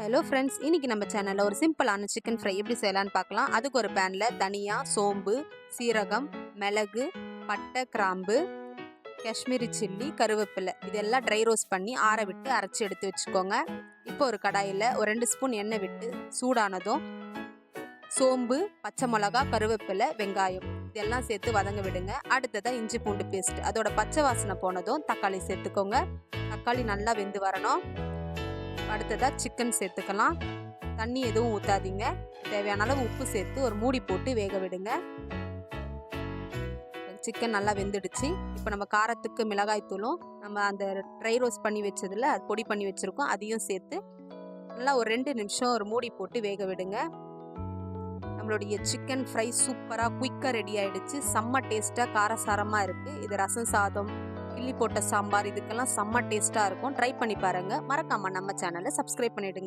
Hello friends, இன்னைக்கு நம்ம சேனலில் ஒரு சிம்பிளான சிக்கன் ஃப்ரை எப்படி செய்யலான்னு பார்க்கலாம். அதுக்கு ஒரு பேனில் தனியா, சோம்பு, சீரகம், மிளகு, பட்டை, கிராம்பு, காஷ்மீரி சில்லி, கருவேப்பிலை இதெல்லாம் ட்ரை ரோஸ்ட் பண்ணி ஆற விட்டு அரைச்சி எடுத்து வச்சுக்கோங்க. இப்போ ஒரு கடாயில் ஒரு 2 ஸ்பூன் எண்ணெய் விட்டு சூடானதும் சோம்பு, பச்சை மிளகா, கருவேப்பிலை, வெங்காயம் இதெல்லாம் சேர்த்து வதங்க விடுங்க. அடுத்ததாக இஞ்சி பூண்டு பேஸ்ட், அதோட பச்சை வாசனை போனதும் தக்காளி சேர்த்துக்கோங்க. தக்காளி நல்லா வெந்து வரணும். அடுத்ததாக சிக்கன் சேர்த்துக்கலாம். தண்ணி எதுவும் ஊற்றாதீங்க. தேவையான அளவு உப்பு சேர்த்து ஒரு மூடி போட்டு வேக விடுங்க. சிக்கன் நல்லா வெந்துடுச்சு. இப்போ நம்ம காரத்துக்கு மிளகாய் தூளும் நம்ம அந்த ட்ரை ரோஸ்ட் பண்ணி வச்சதில் அது பொடி பண்ணி வச்சுருக்கோம் அதையும் சேர்த்து நல்லா ஒரு 2 நிமிஷம் ஒரு மூடி போட்டு வேக விடுங்க. நம்மளுடைய சிக்கன் ஃப்ரை சூப்பராக குயிக்காக ரெடி ஆகிடுச்சு. செம்ம டேஸ்ட்டாக காரசாரமாக இருக்குது. இது ரசம் சாதம், கிள்ளி போட்ட சாம்பார் இதுக்கெல்லாம் செம்ம டேஸ்ட்டாக இருக்கும். ட்ரை பண்ணி பாருங்கள். மறக்காமல் நம்ம சேனலை சப்ஸ்கிரைப் பண்ணிவிடுங்க.